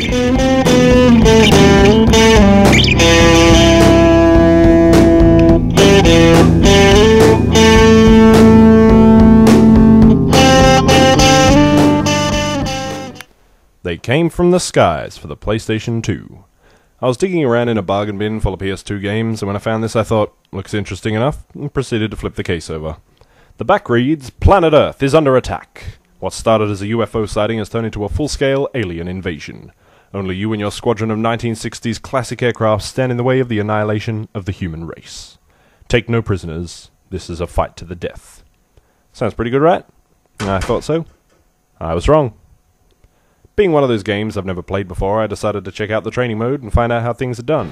They came from the skies for the PlayStation 2. I was digging around in a bargain bin full of PS2 games, and when I found this I thought, looks interesting enough, and proceeded to flip the case over. The back reads, Planet Earth is under attack. What started as a UFO sighting has turned into a full-scale alien invasion. Only you and your squadron of 1960s classic aircraft stand in the way of the annihilation of the human race. Take no prisoners. This is a fight to the death. Sounds pretty good, right? I thought so. I was wrong. Being one of those games I've never played before, I decided to check out the training mode and find out how things are done.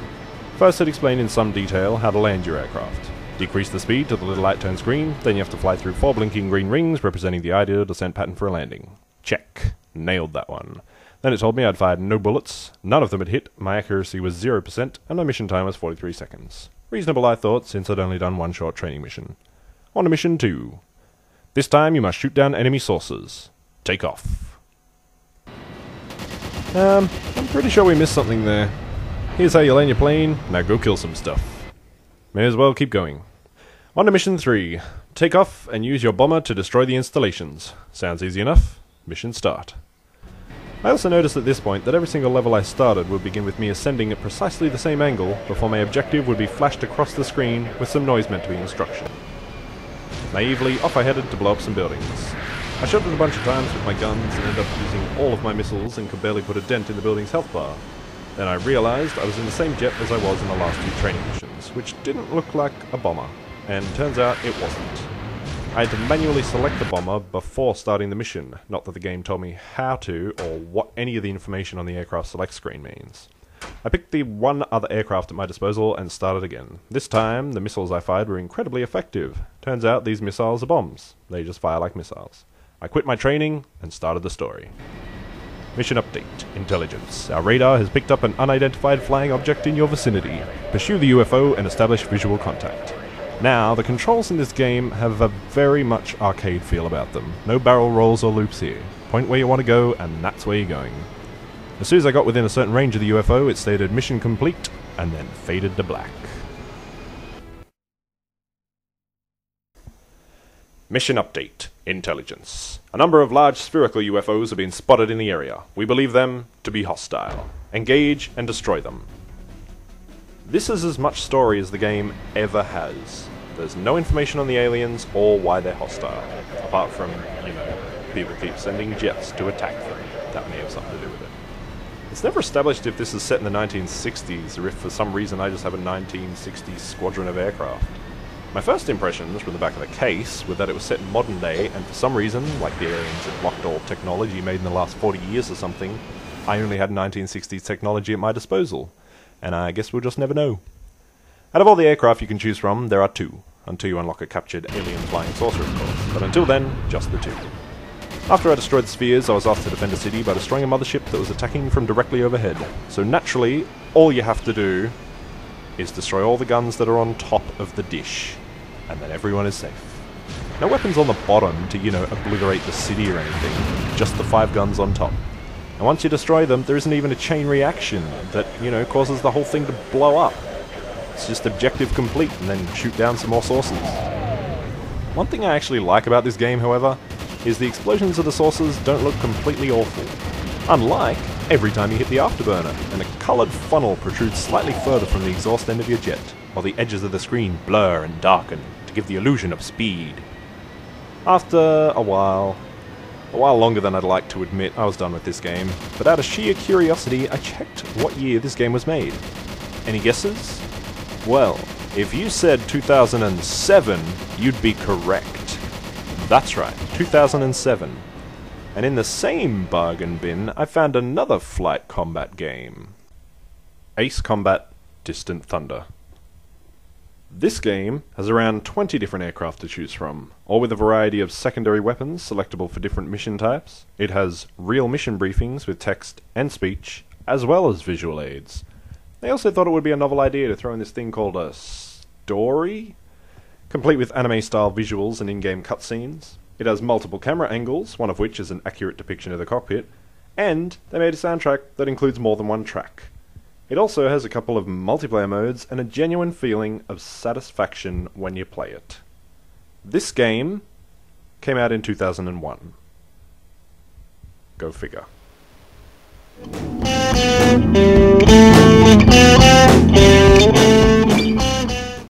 First, it explained in some detail how to land your aircraft. Decrease the speed till the little light turns green, then you have to fly through 4 blinking green rings representing the ideal descent pattern for a landing. Check. Nailed that one. Then it told me I'd fired no bullets, none of them had hit, my accuracy was 0%, and my mission time was 43 seconds. Reasonable, I thought, since I'd only done one short training mission. On to mission 2. This time you must shoot down enemy sources. Take off. I'm pretty sure we missed something there. Here's how you land your plane, now go kill some stuff. May as well keep going. On to mission 3. Take off and use your bomber to destroy the installations. Sounds easy enough. Mission start. I also noticed at this point that every single level I started would begin with me ascending at precisely the same angle before my objective would be flashed across the screen with some noise meant to be instruction. Naively, off I headed to blow up some buildings. I shot it a bunch of times with my guns and ended up using all of my missiles and could barely put a dent in the building's health bar. Then I realized I was in the same jet as I was in the last 2 training missions, which didn't look like a bomber, and turns out it wasn't. I had to manually select the bomber before starting the mission, not that the game told me how to or what any of the information on the aircraft select screen means. I picked the one other aircraft at my disposal and started again. This time, the missiles I fired were incredibly effective. Turns out these missiles are bombs. They just fire like missiles. I quit my training and started the story. Mission update. Intelligence. Our radar has picked up an unidentified flying object in your vicinity. Pursue the UFO and establish visual contact. Now, the controls in this game have a very much arcade feel about them. No barrel rolls or loops here. Point where you want to go, and that's where you're going. As soon as I got within a certain range of the UFO, it stated mission complete, and then faded to black. Mission update. Intelligence. A number of large spherical UFOs have been spotted in the area. We believe them to be hostile. Engage and destroy them. This is as much story as the game ever has. There's no information on the aliens or why they're hostile. Apart from, people keep sending jets to attack them. That may have something to do with it. It's never established if this is set in the 1960s or if for some reason I just have a 1960s squadron of aircraft. My first impressions from the back of the case were that it was set in modern day, and for some reason, like the aliens had blocked all technology made in the last 40 years or something, I only had 1960s technology at my disposal. And I guess we'll just never know. Out of all the aircraft you can choose from, there are 2, until you unlock a captured alien flying saucer, of course. But until then, just the 2. After I destroyed the spheres, I was asked to defend a city by destroying a mothership that was attacking from directly overhead. So naturally, all you have to do is destroy all the guns that are on top of the dish. And then everyone is safe. No weapons on the bottom to, obliterate the city or anything. Just the 5 guns on top. And once you destroy them, there isn't even a chain reaction that, causes the whole thing to blow up. It's just objective complete, and then shoot down some more sources. One thing I actually like about this game, however, is the explosions of the sources don't look completely awful. Unlike every time you hit the afterburner, and a coloured funnel protrudes slightly further from the exhaust end of your jet, while the edges of the screen blur and darken to give the illusion of speed. After a while longer than I'd like to admit, I was done with this game, but out of sheer curiosity, I checked what year this game was made. Any guesses? Well, if you said 2007, you'd be correct. That's right, 2007. And in the same bargain bin, I found another flight combat game. Ace Combat Distant Thunder. This game has around 20 different aircraft to choose from, all with a variety of secondary weapons selectable for different mission types. It has real mission briefings with text and speech, as well as visual aids. They also thought it would be a novel idea to throw in this thing called a story, complete with anime-style visuals and in-game cutscenes. It has multiple camera angles, one of which is an accurate depiction of the cockpit, And they made a soundtrack that includes more than one track. It also has a couple of multiplayer modes and a genuine feeling of satisfaction when you play it. This game came out in 2001. Go figure.